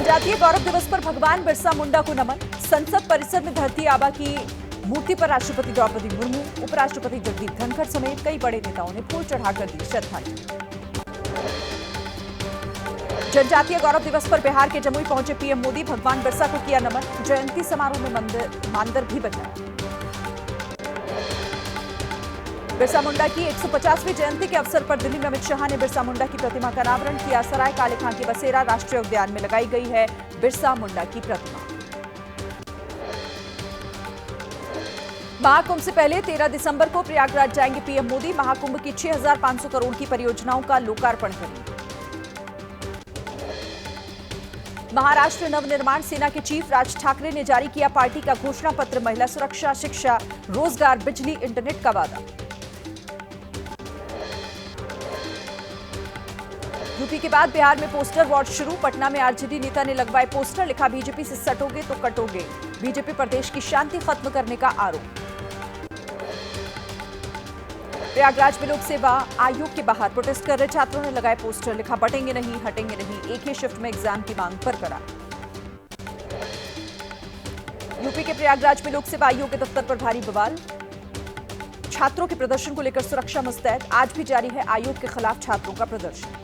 जनजातीय गौरव दिवस पर भगवान बिरसा मुंडा को नमन। संसद परिसर में धरती आबा की मूर्ति पर राष्ट्रपति द्रौपदी मुर्मू, उपराष्ट्रपति जगदीप धनखड़ समेत कई बड़े नेताओं ने फूल चढ़ाकर दी श्रद्धांजलि। जनजातीय गौरव दिवस पर बिहार के जमुई पहुंचे पीएम मोदी, भगवान बिरसा को किया नमन। जयंती समारोह में मानदर भी बजाया। बिरसा मुंडा की 150वीं जयंती के अवसर पर दिल्ली में अमित शाह ने बिरसा मुंडा की प्रतिमा का अनावरण किया। सराय काले खां की बसेरा राष्ट्रीय उद्यान में लगाई गई है बिरसा मुंडा की प्रतिमा। महाकुंभ से पहले 13 दिसंबर को प्रयागराज जाएंगे पीएम मोदी। महाकुंभ की 6,500 करोड़ की परियोजनाओं का लोकार्पण करेंगे। महाराष्ट्र नवनिर्माण सेना के चीफ राज ठाकरे ने जारी किया पार्टी का घोषणा पत्र। महिला सुरक्षा, शिक्षा, रोजगार, बिजली, इंटरनेट का वादा। यूपी के बाद बिहार में पोस्टर वॉर शुरू। पटना में आरजेडी नेता ने लगवाए पोस्टर, लिखा बीजेपी से सटोगे तो कटोगे। बीजेपी प्रदेश की शांति खत्म करने का आरोप। प्रयागराज में लोक सेवा आयोग के बाहर प्रोटेस्ट कर रहे छात्रों ने लगाए पोस्टर, लिखा बटेंगे नहीं, हटेंगे नहीं, एक ही शिफ्ट में एग्जाम की मांग बरकरार। यूपी के प्रयागराज में लोक सेवा आयोग के दफ्तर पर भारी बवाल। छात्रों के प्रदर्शन को लेकर सुरक्षा मुस्तैद। आज भी जारी है आयोग के खिलाफ छात्रों का प्रदर्शन।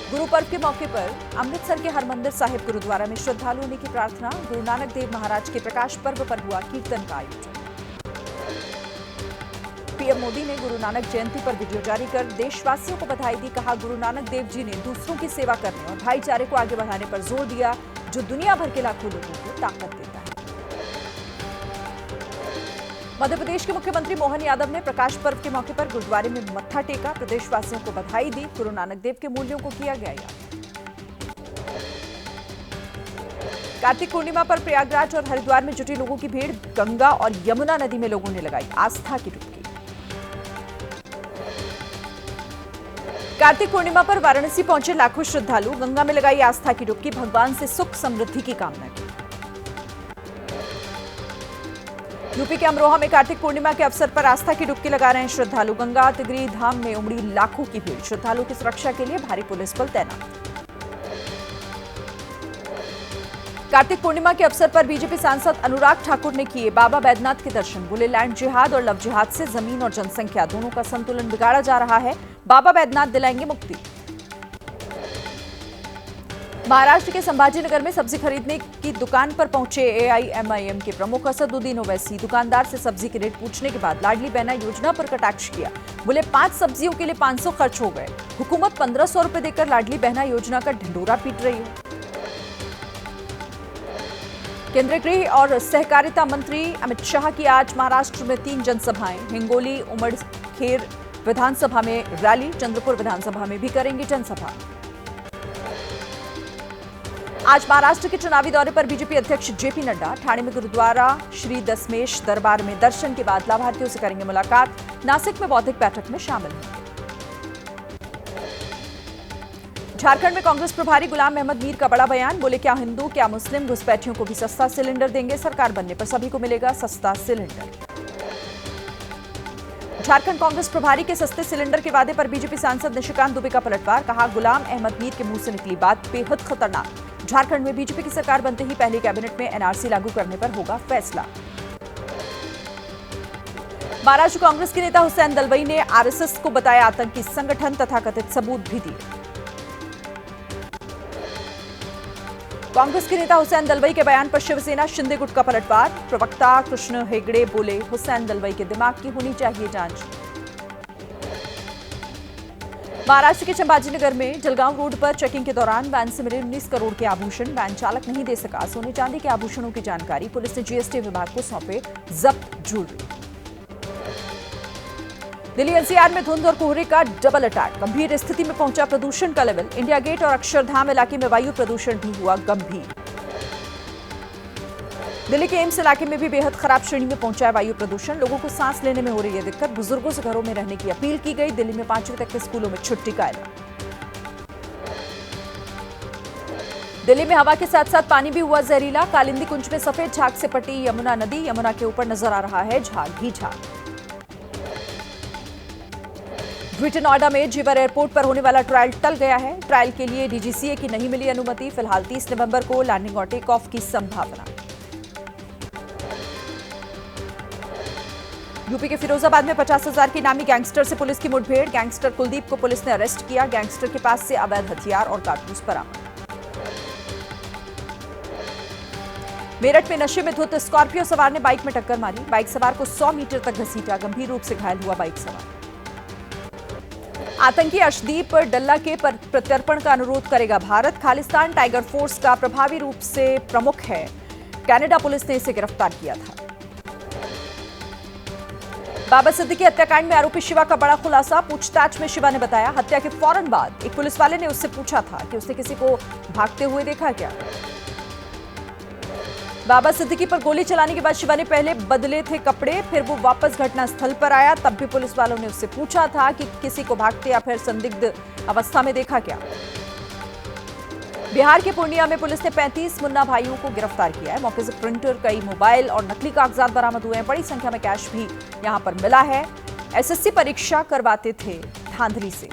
गुरु पर्व के मौके पर अमृतसर के हरमंदिर साहिब गुरुद्वारा में श्रद्धालुओं ने की प्रार्थना। गुरु नानक देव महाराज के प्रकाश पर्व पर हुआ कीर्तन का आयोजन। पीएम मोदी ने गुरु नानक जयंती पर वीडियो जारी कर देशवासियों को बधाई दी। कहा, गुरु नानक देव जी ने दूसरों की सेवा करने और भाईचारे को आगे बढ़ाने पर जोर दिया, जो दुनिया भर के लाखों लोगों को ताकत देता है। मध्य प्रदेश के मुख्यमंत्री मोहन यादव ने प्रकाश पर्व के मौके पर गुरुद्वारे में मत्था टेका, प्रदेशवासियों को बधाई दी। गुरु नानक देव के मूल्यों को किया गया याद। कार्तिक पूर्णिमा पर प्रयागराज और हरिद्वार में जुटे लोगों की भीड़। गंगा और यमुना नदी में लोगों ने लगाई आस्था की डुबकी। कार्तिक पूर्णिमा पर वाराणसी पहुंचे लाखों श्रद्धालु, गंगा में लगाई आस्था की डुबकी। भगवान से सुख समृद्धि की कामना की। यूपी के अमरोहा में कार्तिक पूर्णिमा के अवसर पर आस्था की डुबकी लगा रहे हैं श्रद्धालु। गंगा तिगरी धाम में उमड़ी लाखों की भीड़। श्रद्धालुओं की सुरक्षा के लिए भारी पुलिस बल तैनात। कार्तिक पूर्णिमा के अवसर पर बीजेपी सांसद अनुराग ठाकुर ने किए बाबा बैद्यनाथ के दर्शन। बोले, लैंड जिहाद और लव जिहाद से जमीन और जनसंख्या दोनों का संतुलन बिगाड़ा जा रहा है। बाबा बैद्यनाथ दिलाएंगे मुक्ति। महाराष्ट्र के संभाजीनगर में सब्जी खरीदने की दुकान पर पहुंचे एआईएमआईएम के प्रमुख असदुद्दीन ओवैसी। दुकानदार से सब्जी के रेट पूछने के बाद लाडली बहना योजना पर कटाक्ष किया। बोले, 5 सब्जियों के लिए 500 खर्च हो गए। हुकूमत 1500 रुपए देकर लाडली बहना योजना का ढिंडोरा पीट रही है। केंद्रीय गृह और सहकारिता मंत्री अमित शाह की आज महाराष्ट्र में 3 जनसभाएं। हिंगोली, उमरखेर विधानसभा में रैली। चंद्रपुर विधानसभा में भी करेंगे जनसभा। आज महाराष्ट्र के चुनावी दौरे पर बीजेपी अध्यक्ष जेपी नड्डा ठाणे में गुरुद्वारा श्री दसमेश दरबार में दर्शन के बाद लाभार्थियों से करेंगे मुलाकात। नासिक में बौद्धिक बैठक में शामिल होंगे। झारखंड में कांग्रेस प्रभारी गुलाम अहमद मीर का बड़ा बयान। बोले, क्या हिंदू क्या मुस्लिम घुसपैठियों को भी सस्ता सिलेंडर देंगे। सरकार बनने पर सभी को मिलेगा सस्ता सिलेंडर। झारखंड कांग्रेस प्रभारी के सस्ते सिलेंडर के वादे पर बीजेपी सांसद निशिकांत दुबे का पलटवार। कहा, गुलाम अहमद मीर के मुंह से निकली बात बेहद खतरनाक। झारखंड में बीजेपी की सरकार बनते ही पहले कैबिनेट में एनआरसी लागू करने पर होगा फैसला। महाराष्ट्र कांग्रेस के नेता हुसैन दलवाई ने आरएसएस को बताया आतंकी संगठन, तथा कथित सबूत भी दिए। कांग्रेस के नेता हुसैन दलवाई के बयान पर शिवसेना शिंदे गुट का पलटवार। प्रवक्ता कृष्ण हेगड़े बोले, हुसैन दलवाई के दिमाग की होनी चाहिए जांच। महाराष्ट्र के संभाजीनगर में जलगांव रोड पर चेकिंग के दौरान वैन से मिले 19 करोड़ के आभूषण। वैन चालक नहीं दे सका सोने चांदी के आभूषणों की जानकारी। पुलिस ने जीएसटी विभाग को सौंपे जब्त ज्वेलरी। दिल्ली एनसीआर में धुंध और कोहरे का डबल अटैक। गंभीर स्थिति में पहुंचा प्रदूषण का लेवल। इंडिया गेट और अक्षरधाम इलाके में वायु प्रदूषण भी हुआ गंभीर। दिल्ली के एम्स इलाके में भी बेहद खराब श्रेणी में पहुंचा है वायु प्रदूषण। लोगों को सांस लेने में हो रही है दिक्कत। बुजुर्गों से घरों में रहने की अपील की गई। दिल्ली में 5वीं तक के स्कूलों में छुट्टी का ऐलान। दिल्ली में हवा के साथ साथ पानी भी हुआ जहरीला। कालिंदी कुंज में सफेद झाग से पटी यमुना नदी। यमुना के ऊपर नजर आ रहा है झाग ही झाग। ग्रेटर नोएडा में जेवर एयरपोर्ट पर होने वाला ट्रायल टल गया है। ट्रायल के लिए डीजीसीए की नहीं मिली अनुमति। फिलहाल 30 नवंबर को लैंडिंग और टेक ऑफ की संभावना। यूपी के फिरोजाबाद में 50,000 की नामी गैंगस्टर से पुलिस की मुठभेड़। गैंगस्टर कुलदीप को पुलिस ने अरेस्ट किया। गैंगस्टर के पास से अवैध हथियार और कारतूस बरामद। मेरठ में नशे में धुत स्कॉर्पियो सवार ने बाइक में टक्कर मारी। बाइक सवार को 100 मीटर तक घसीटा। गंभीर रूप से घायल हुआ बाइक सवार। आतंकी अर्शदीप डल्ला के प्रत्यर्पण का अनुरोध करेगा भारत। खालिस्तान टाइगर फोर्स का प्रभावी रूप से प्रमुख है। कनाडा पुलिस ने इसे गिरफ्तार किया था। बाबा सिद्दीकी हत्याकांड में आरोपी शिवा का बड़ा खुलासा। पूछताछ में शिवा ने बताया, हत्या के फौरन बाद एक पुलिस वाले ने उससे पूछा था कि उसने किसी को भागते हुए देखा क्या। बाबा सिद्दीकी पर गोली चलाने के बाद शिवा ने पहले बदले थे कपड़े, फिर वो वापस घटनास्थल पर आया। तब भी पुलिस वालों ने उससे पूछा था कि किसी को भागते या फिर संदिग्ध अवस्था में देखा क्या। बिहार के पूर्णिया में पुलिस ने 35 मुन्ना भाइयों को गिरफ्तार किया है। मौके से प्रिंटर, कई मोबाइल और नकली कागजात बरामद हुए हैं। बड़ी संख्या में कैश भी यहां पर मिला है। एसएससी परीक्षा करवाते थे धांधली से।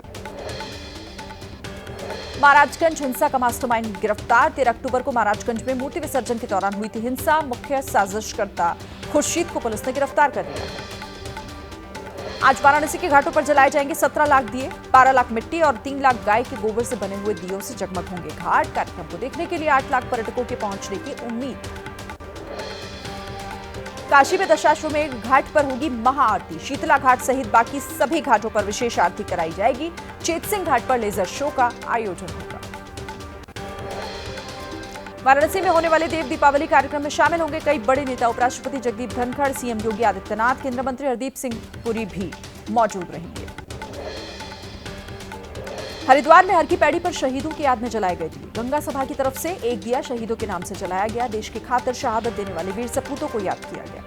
महाराजगंज हिंसा का मास्टरमाइंड गिरफ्तार। 13 अक्टूबर को महाराजगंज में मूर्ति विसर्जन के दौरान हुई थी हिंसा। मुख्य साजिशकर्ता खुर्शीद को पुलिस ने गिरफ्तार कर लिया। आज वाराणसी के घाटों पर जलाए जाएंगे 17 लाख दिए। 12 लाख मिट्टी और 3 लाख गाय के गोबर से बने हुए दियों से जगमग होंगे घाट। कार्यक्रम को देखने के लिए 8 लाख पर्यटकों के पहुंचने की उम्मीद। काशी में दशाश्वमेध घाट पर होगी महाआरती। शीतला घाट सहित बाकी सभी घाटों पर विशेष आरती कराई जाएगी। चेतसिंह घाट पर लेजर शो का आयोजन होगा। वाराणसी में होने वाले देव दीपावली कार्यक्रम में शामिल होंगे कई बड़े नेता। उपराष्ट्रपति जगदीप धनखड़, सीएम योगी आदित्यनाथ, केंद्रीय मंत्री हरदीप सिंह पुरी भी मौजूद रहेंगे। हरिद्वार में हर की पैड़ी पर शहीदों की याद में जलाए गए दिए। गंगा सभा की तरफ से एक दिया शहीदों के नाम से जलाया गया। देश की खातिर शहादत देने वाले वीर सपूतों को याद किया गया।